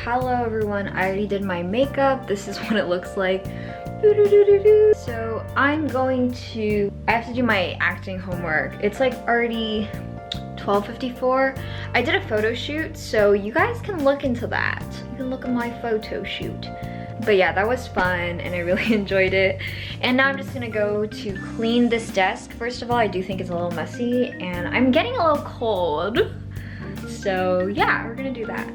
Hello everyone, I already did my makeup. This is what it looks like. So I have to do my acting homework. It's like already 12:54. I did a photo shoot, so you guys can look into that. You can look at my photo shoot. But yeah, that was fun and I really enjoyed it. And now I'm just gonna go to clean this desk. First of all, I do think it's a little messy and I'm getting a little cold. So yeah, we're gonna do that.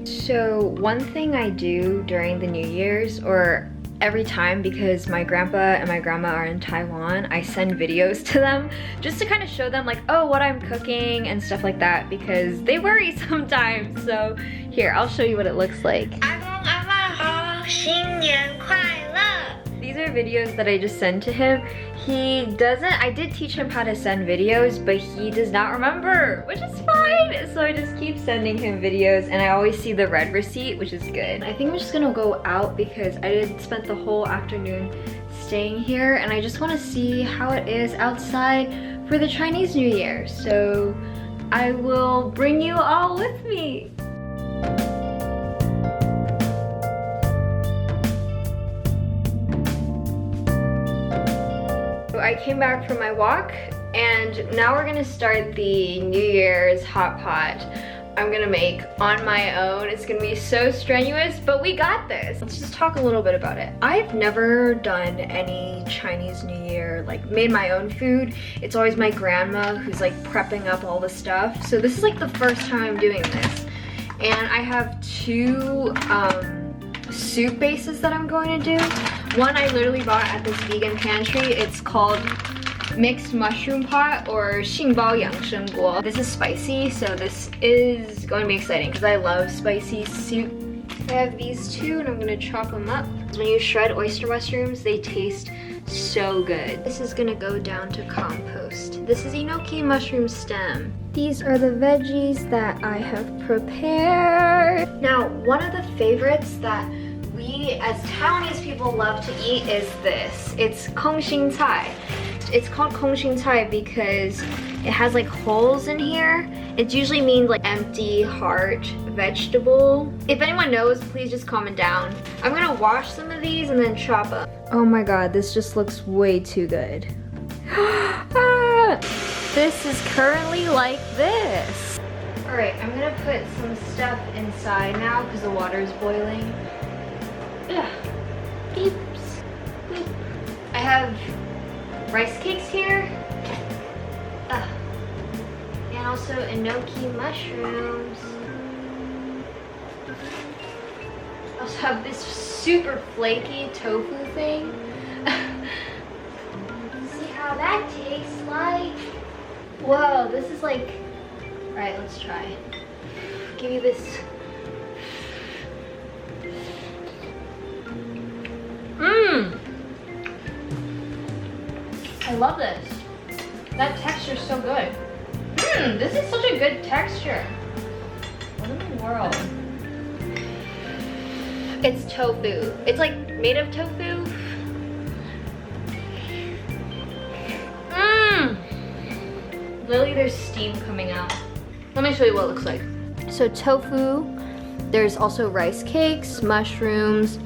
So one thing I do during the New Year's, or every time, because my grandpa and my grandma are in Taiwan, I send videos to them just to kind of show them like, oh, what I'm cooking and stuff like that, because they worry sometimes. So here, I'll show you what it looks like. These are videos that I just sent to him. I did teach him how to send videos, but he does not remember, which is fine. So I just keep sending him videos and I always see the red receipt, which is good. I think I'm just gonna go out because I did spend the whole afternoon staying here and I just wanna see how it is outside for the Chinese New Year. So I will bring you all with me. I came back from my walk and now we're gonna start the New Year's hot pot I'm gonna make on my own. It's gonna be so strenuous, but we got this. Let's just talk a little bit about it. I've never done any Chinese New Year, like made my own food. It's always my grandma who's like prepping up all the stuff. So this is like the first time I'm doing this. And I have two soup bases that I'm going to do. One I literally bought at this vegan pantry. It's called mixed mushroom pot or 杏鲍养生锅. This is spicy, so this is going to be exciting because I love spicy soup. I have these two and I'm going to chop them up. When you shred oyster mushrooms, they taste so good. This is going to go down to compost. This is enoki mushroom stem. These are the veggies that I have prepared. Now, one of the favorites that we as Taiwanese people love to eat is this. It's kongxing cai. It's called kongxing cai because it has like holes in here. It usually means like empty heart vegetable. If anyone knows, please just comment down. I'm gonna wash some of these and then chop them. Oh my god, this just looks way too good. This is currently like this. Alright, I'm gonna put some stuff inside now because the water is boiling. Ugh. Oops. Oop. I have rice cakes here. Ugh. And also enoki mushrooms. I also have this super flaky tofu thing. See how that tastes like. Whoa, this is like... Alright, let's try. Give you this. Mmm! I love this. That texture is so good. Mmm, this is such a good texture. What in the world? It's tofu. It's like made of tofu. Mmm! Literally there's steam coming out. Let me show you what it looks like. So tofu, there's also rice cakes, mushrooms.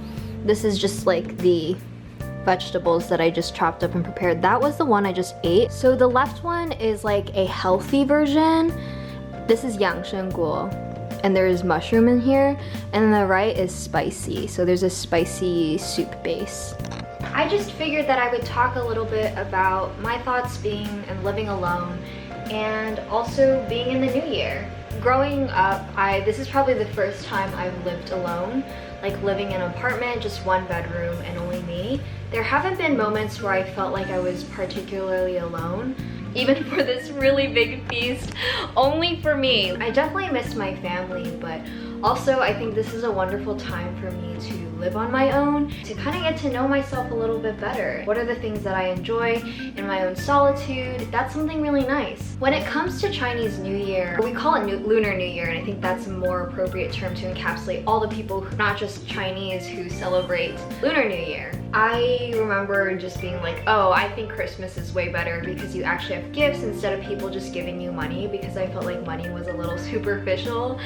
This is just like the vegetables that I just chopped up and prepared. That was the one I just ate. So the left one is like a healthy version. This is yangsheng guo, and there is mushroom in here. And then the right is spicy. So there's a spicy soup base. I just figured that I would talk a little bit about my thoughts being and living alone, and also being in the new year. Growing up, this is probably the first time I've lived alone, like living in an apartment, just one bedroom and only me. There haven't been moments where I felt like I was particularly alone, even for this really big feast, only for me. I definitely miss my family, but also I think this is a wonderful time for me to live on my own, to kind of get to know myself a little bit better. What are the things that I enjoy in my own solitude? That's something really nice. When it comes to Chinese New Year, we call it Lunar New Year, and I think that's a more appropriate term to encapsulate all the people, not just Chinese, who celebrate Lunar New Year. I remember just being like, oh, I think Christmas is way better because you actually have gifts instead of people just giving you money, because I felt like money was a little superficial.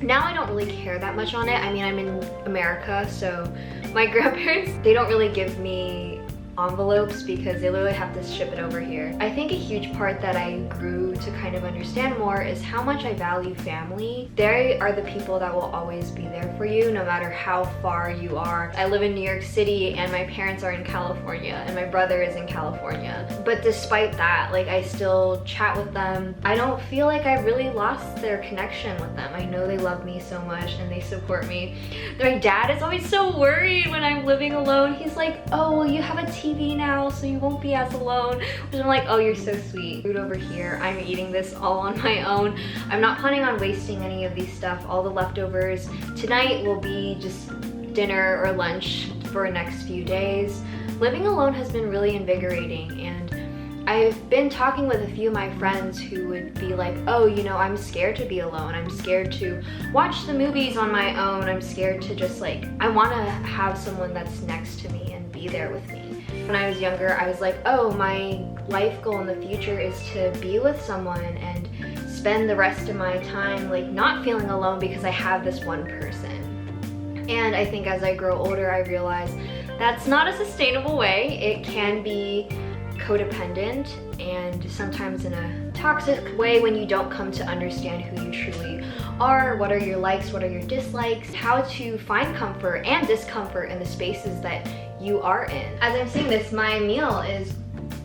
Now I don't really care that much on it. I mean, I'm in America, so my grandparents, they don't really give me envelopes because they literally have to ship it over here. I think a huge part that I grew to kind of understand more is how much I value family. They are the people that will always be there for you no matter how far you are. I live in New York City and my parents are in California and my brother is in California. But despite that, like, I still chat with them. I don't feel like I really lost their connection with them. I know they love me so much and they support me. My dad is always so worried when I'm living alone. He's like, oh, well, you have a TV now so you won't be as alone, which I'm like, oh, you're so sweet. Food over here, I'm eating this all on my own. I'm not planning on wasting any of these stuff. All the leftovers tonight will be just dinner or lunch for the next few days. Living alone has been really invigorating, and I've been talking with a few of my friends who would be like, oh, you know, I'm scared to be alone. I'm scared to watch the movies on my own. I'm scared to just like, I want to have someone that's next to me and be there with me. When I was younger, I was like, oh, my life goal in the future is to be with someone and spend the rest of my time like not feeling alone because I have this one person. And I think as I grow older, I realize that's not a sustainable way. It can be codependent and sometimes in a toxic way when you don't come to understand who you truly are, what are your likes, what are your dislikes, how to find comfort and discomfort in the spaces that you are in. As I'm seeing this, my meal is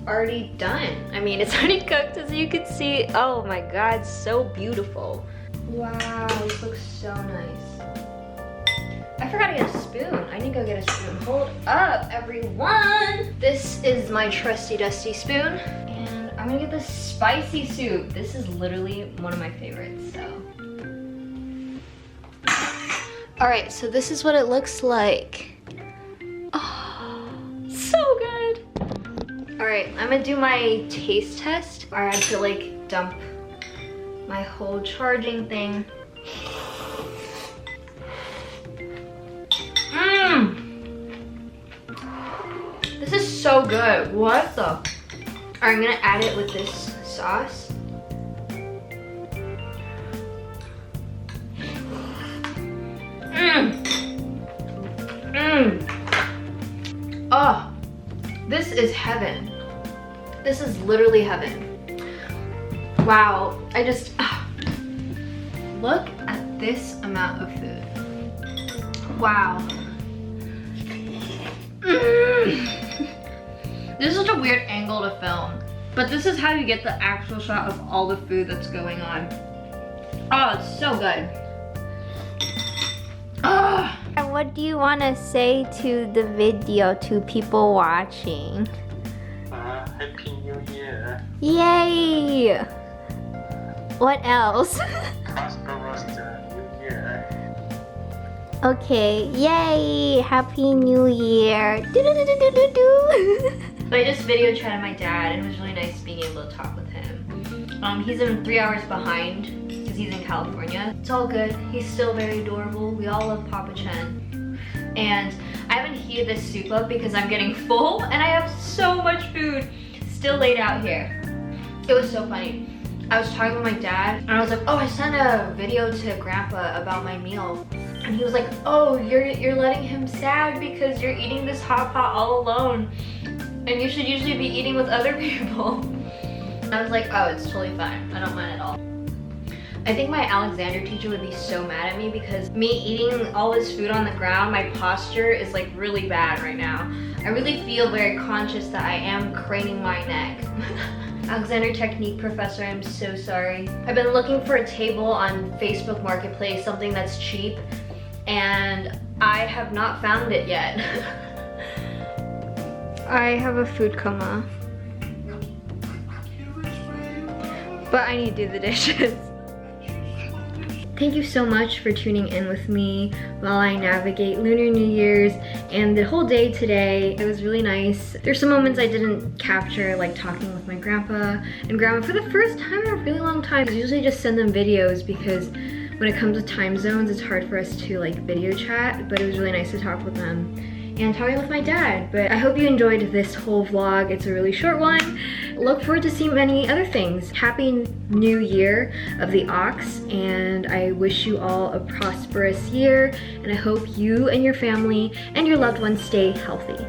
already done. I mean, it's already cooked as you can see. Oh my God, so beautiful. Wow, this looks so nice. I forgot to get a spoon. I need to go get a spoon. Hold up, everyone. This is my trusty dusty spoon. And I'm gonna get this spicy soup. This is literally one of my favorites, so. All right, so this is what it looks like. Oh, so good. All right, I'm gonna do my taste test. I had to like dump my whole charging thing. This is so good. What the? All right, I'm gonna add it with this sauce. Oh, this is heaven. This is literally heaven. Wow, I just, look at this amount of food. Wow. This is such a weird angle to film, but this is how you get the actual shot of all the food that's going on. Oh, it's so good. Oh. What do you want to say to the video, to people watching? Happy New Year. Yay! What else? Prosperous New Year. Okay, yay! Happy New Year! Do-do-do-do-do-do. But I just video chatted my dad and it was really nice being able to talk with him. He's in 3 hours behind because he's in California. It's all good. He's still very adorable. We all love Papa Chen. And I haven't heated this soup up because I'm getting full and I have so much food still laid out here. It was so funny. I was talking with my dad and I was like, oh, I sent a video to Grandpa about my meal. And he was like, oh, you're letting him sad because you're eating this hot pot all alone. And you should usually be eating with other people. And I was like, oh, it's totally fine. I don't mind at all. I think my Alexander teacher would be so mad at me because me eating all this food on the ground, my posture is like really bad right now. I really feel very conscious that I am craning my neck. Alexander Technique professor, I'm so sorry. I've been looking for a table on Facebook Marketplace, something that's cheap, and I have not found it yet. I have a food coma. But I need to do the dishes. Thank you so much for tuning in with me while I navigate Lunar New Year's and the whole day today. It was really nice. There's some moments I didn't capture, like talking with my grandpa and grandma for the first time in a really long time. I usually just send them videos because when it comes to time zones, it's hard for us to like video chat, but it was really nice to talk with them and talking with my dad. But I hope you enjoyed this whole vlog. It's a really short one. look forward to seeing many other things. Happy New Year of the Ox, and I wish you all a prosperous year, and I hope you and your family and your loved ones stay healthy.